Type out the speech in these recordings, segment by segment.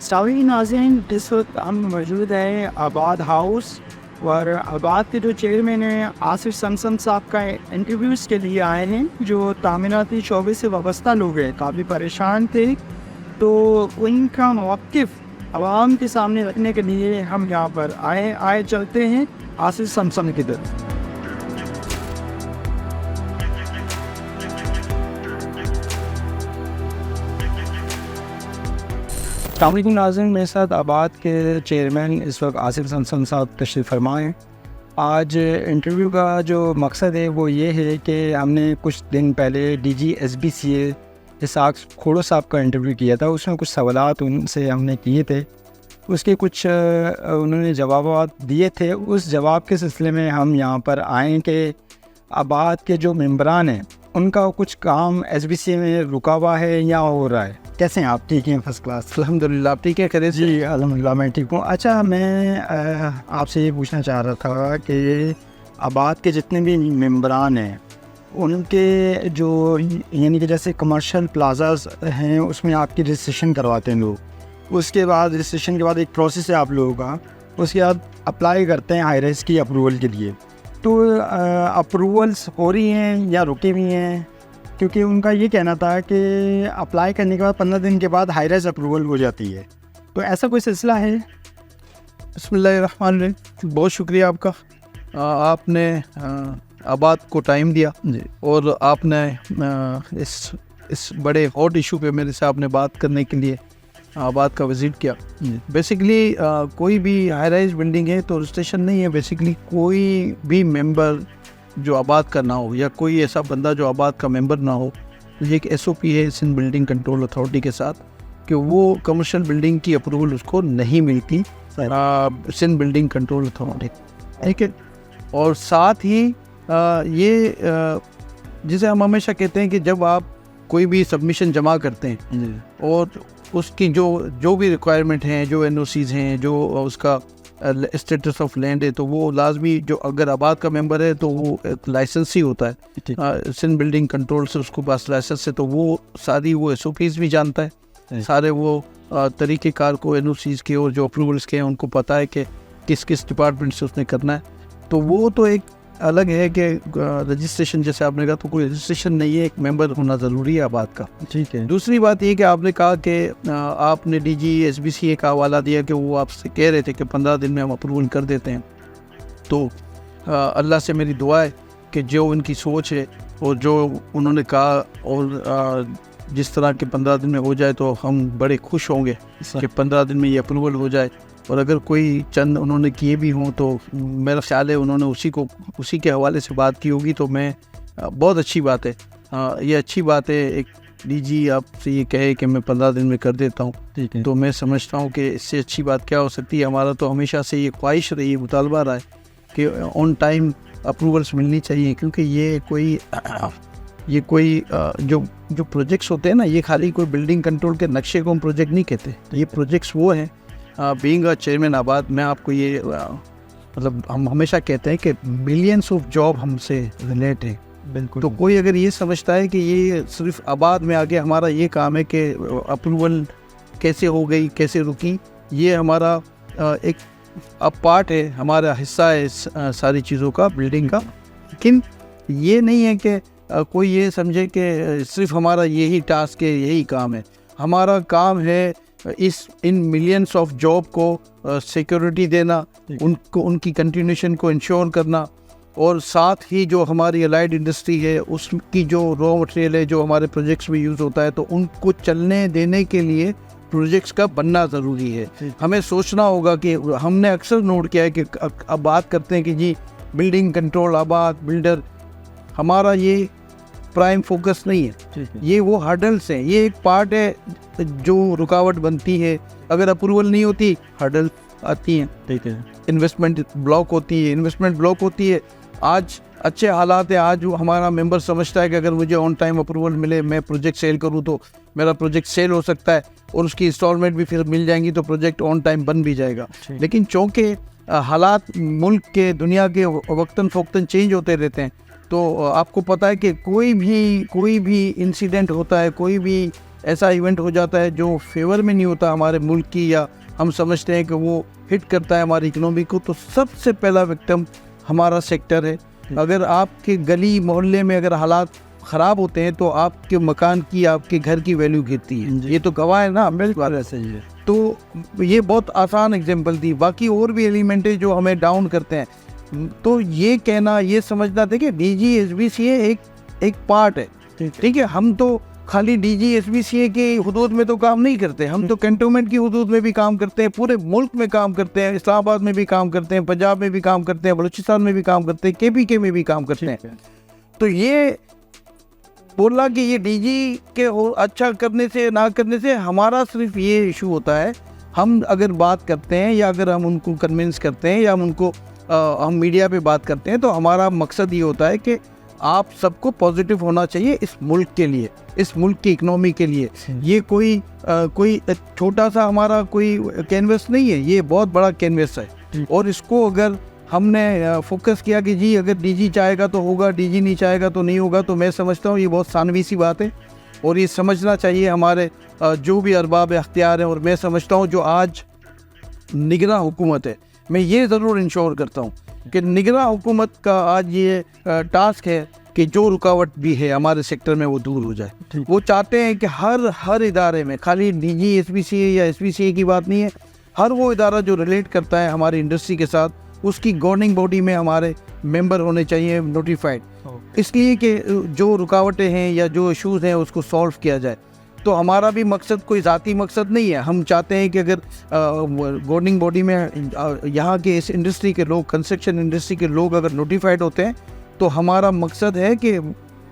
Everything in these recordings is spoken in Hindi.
सावी नाज़रीन, इस वक्त हम मौजूद हैं आबाद हाउस और आबाद के जो चेयरमैन हैं आसिफ समसम साहब का इंटरव्यूज़ के लिए आए हैं। जो तामीराती शोबे से वाबस्ता लोग हैं, काफ़ी परेशान थे, तो उनका मौक़िफ़ आवाम के सामने रखने के लिए हम यहाँ पर आए चलते हैं आसिफ समसम की तरफ। अस्सलामुअलैकुम नाज़रीन, मेरे साथ आबाद के चेयरमैन इस वक्त आसिफ समसम साहब तशरीफ़ फरमा हैं। आज इंटरव्यू का जो मकसद है वो ये है कि हमने कुछ दिन पहले DG SBCA इसहाक खोड़ो साहब का इंटरव्यू किया था। उसमें कुछ सवालात उनसे हमने किए थे, उसके कुछ उन्होंने जवाब दिए थे। उस जवाब के सिलसिले में हम यहाँ पर आए कि आबाद के जो मेंबरान हैं उनका कुछ काम SBCA में रुका हुआ है या हो रहा है। कैसे हैं आप? ठीक हैं? फर्स्ट क्लास, अल्हम्दुलिल्लाह। आप ठीक है? खैरियत? जी अल्हम्दुलिल्लाह, मैं ठीक हूँ। अच्छा, मैं आपसे ये पूछना चाह रहा था कि आबाद के जितने भी मेंबरान हैं उनके जो यानी कि जैसे कमर्शियल प्लाजाज हैं उसमें आपकी रजिस्ट्रेशन करवाते हैं लोग, उसके बाद रजिस्ट्रेशन के बाद एक प्रोसेस है आप लोगों का, उसके बाद अप्लाई करते हैं हाई राइज़ की अप्रूवल के लिए। तो अप्रूवल्स हो रही हैं या रुकी हुई हैं? क्योंकि उनका ये कहना था कि अप्लाई करने के बाद 15 दिन के बाद हाई राइज़ अप्रूवल हो जाती है, तो ऐसा कोई सिलसिला है? बिस्मिल्लाहिर्रहमानिर्रहीम। बहुत शुक्रिया आपका, आपने आबाद को टाइम दिया जी। और आपने इस बड़े हॉट इशू पे मेरे से आपने बात करने के लिए आबाद का विज़िट किया। बेसिकली कोई भी हाई राइज बिल्डिंग है तो रजिस्ट्रेशन नहीं है। बेसिकली कोई भी मेंबर जो आबाद का ना हो या कोई ऐसा बंदा जो आबाद का मेंबर ना हो, तो ये एक SOP है सिंध बिल्डिंग कंट्रोल अथॉरिटी के साथ कि वो कमर्शियल बिल्डिंग की अप्रूवल उसको नहीं मिलती सिंध बिल्डिंग कंट्रोल अथॉरिटी, ठीक है। और साथ ही ये जिसे हम हमेशा कहते हैं कि जब आप कोई भी सबमिशन जमा करते हैं और उसकी जो भी रिक्वायरमेंट हैं, जो NOCs हैं, जो उसका स्टेटस ऑफ लैंड है, तो वो लाजमी जो अगर आबाद का मेंबर है तो वो एक लाइसेंस ही होता है सिंध बिल्डिंग कंट्रोल से, उसको पास लाइसेंस है, तो वो सारी वो SOPs भी जानता है, सारे वो तरीक़ेकार को NOCs के और जो अप्रूवल्स के हैं उनको पता है कि किस किस डिपार्टमेंट से उसने करना है। तो वो तो एक अलग है कि रजिस्ट्रेशन, जैसे आपने कहा, तो कोई रजिस्ट्रेशन नहीं है, एक मेंबर होना ज़रूरी है आबाद का, ठीक है। दूसरी बात ये कि आपने कहा कि आपने DG SBCA का हवाला दिया कि वो आपसे कह रहे थे कि 15 दिन में हम अप्रूवल कर देते हैं। तो अल्लाह से मेरी दुआ है कि जो उनकी सोच है और जो उन्होंने कहा और जिस तरह के 15 दिन में हो जाए तो हम बड़े खुश होंगे कि 15 दिन में ये अप्रूवल हो जाए। और अगर कोई चंद उन्होंने किए भी हों तो मेरा ख्याल है उन्होंने उसी के हवाले से बात की होगी, तो मैं बहुत अच्छी बात है, ये अच्छी बात है। एक DG आपसे ये कहे कि मैं 15 दिन में कर देता हूँ, ठीक है, तो मैं समझता हूँ कि इससे अच्छी बात क्या हो सकती है। हमारा तो हमेशा से ये ख्वाहिश रही है, मुतालबा रहा है कि ऑन टाइम अप्रूवल्स मिलनी चाहिए, क्योंकि ये कोई जो प्रोजेक्ट्स होते हैं ना, ये खाली कोई बिल्डिंग कंट्रोल के नक्शे को हम प्रोजेक्ट नहीं कहते, तो ये प्रोजेक्ट्स वो हैं। बीइंग अ चेयरमैन आबाद, मैं आपको ये मतलब हम हमेशा कहते हैं कि मिलियंस ऑफ जॉब हमसे रिलेट है। बिल्कुल। तो कोई अगर ये समझता है कि ये सिर्फ आबाद में आके हमारा ये काम है कि अप्रूवल कैसे हो गई, कैसे रुकी, ये हमारा एक पार्ट है, हमारा हिस्सा है इस सारी चीज़ों का, बिल्डिंग का। लेकिन ये नहीं है कि कोई ये समझे कि सिर्फ हमारा यही टास्क है, यही काम है। हमारा काम है इन मिलियंस ऑफ जॉब को सिक्योरिटी देना, उनकी कंटिन्यूशन को इंश्योर करना, और साथ ही जो हमारी अलाइड इंडस्ट्री है उसकी जो रॉ मटेरियल है जो हमारे प्रोजेक्ट्स में यूज़ होता है, तो उनको चलने देने के लिए प्रोजेक्ट्स का बनना ज़रूरी है। हमें सोचना होगा कि हमने अक्सर नोट किया है कि अब बात करते हैं कि जी बिल्डिंग कंट्रोल आबाद बिल्डर, हमारा ये प्राइम फोकस नहीं है, ये वो हर्डल्स हैं, ये एक पार्ट है जो रुकावट बनती है। अगर अप्रूवल नहीं होती, हर्डल आती हैं, ठीक है, इन्वेस्टमेंट ब्लॉक होती है। आज अच्छे हालात है, आज हमारा मेंबर समझता है कि अगर मुझे ऑन टाइम अप्रूवल मिले, मैं प्रोजेक्ट सेल करूं तो मेरा प्रोजेक्ट सेल हो सकता है और उसकी इंस्टॉलमेंट भी फिर मिल जाएंगी, तो प्रोजेक्ट ऑन टाइम बन भी जाएगा। लेकिन चूँकि हालात मुल्क के, दुनिया के वक्तन फ़ौक्तन चेंज होते रहते हैं, तो आपको पता है कि कोई भी इंसिडेंट होता है, कोई भी ऐसा इवेंट हो जाता है जो फेवर में नहीं होता हमारे मुल्क की, या हम समझते हैं कि वो हिट करता है हमारी इकनॉमी को, तो सबसे पहला विक्टिम हमारा सेक्टर है। अगर आपके गली मोहल्ले में अगर हालात ख़राब होते हैं तो आपके मकान की, आपके घर की वैल्यू गिरती है। ये तो गवाह है ना, बिल्कुल ऐसे ही है। तो ये बहुत आसान एग्जांपल थी। बाकी और भी एलिमेंट है जो हमें डाउन करते हैं। तो ये कहना, ये समझना था कि DGSBCA एक पार्ट है, ठीक है। हम तो खाली DGSBCA के हुदूद में तो काम नहीं करते, हम तो कैंटोनमेंट की हुदूद में भी काम करते हैं, पूरे मुल्क में काम करते हैं, इस्लामाबाद में भी काम करते हैं, पंजाब में भी काम करते हैं, बलूचिस्तान में भी काम करते हैं, KPK में भी काम करते हैं। तो ये बोला कि ये DG के अच्छा करने से ना करने से हमारा सिर्फ ये इशू होता है, हम अगर बात करते हैं या अगर हम उनको कन्विंस करते हैं या हम मीडिया पे बात करते हैं, तो हमारा मकसद ये होता है कि आप सबको पॉजिटिव होना चाहिए इस मुल्क के लिए, इस मुल्क की इकनॉमी के लिए। ये कोई छोटा सा हमारा कोई कैनवस नहीं है, ये बहुत बड़ा कैनवस है। और इसको अगर हमने फोकस किया कि जी अगर DG चाहेगा तो होगा, DG नहीं चाहेगा तो नहीं होगा, तो मैं समझता हूँ ये बहुत सानवी सी बात है। और ये समझना चाहिए हमारे जो भी अरबाब अख्तियार हैं। और मैं समझता हूँ जो आज निगरां हुकूमत है, मैं ये ज़रूर इंश्योर करता हूँ कि निगरां हुकूमत का आज ये टास्क है कि जो रुकावट भी है हमारे सेक्टर में वो दूर हो जाए। वो चाहते हैं कि हर इदारे में, खाली DGSBCA या SBCA की बात नहीं है, हर वो इदारा जो रिलेट करता है हमारी इंडस्ट्री के साथ, उसकी गवर्निंग बॉडी में हमारे मेंबर होने चाहिए नोटिफाइड, इसलिए कि जो रुकावटें हैं या जो इश्यूज़ हैं उसको सॉल्व किया जाए। तो हमारा भी मकसद कोई ज़ाती मकसद नहीं है। हम चाहते हैं कि अगर गवर्निंग बॉडी में यहाँ के इस इंडस्ट्री के लोग, कंस्ट्रक्शन इंडस्ट्री के लोग अगर नोटिफाइड होते हैं, तो हमारा मकसद है कि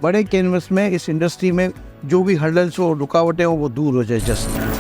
बड़े कैनवस में इस इंडस्ट्री में जो भी हर्डल्स हो, रुकावटें हो, वो दूर हो जाए। जस्ट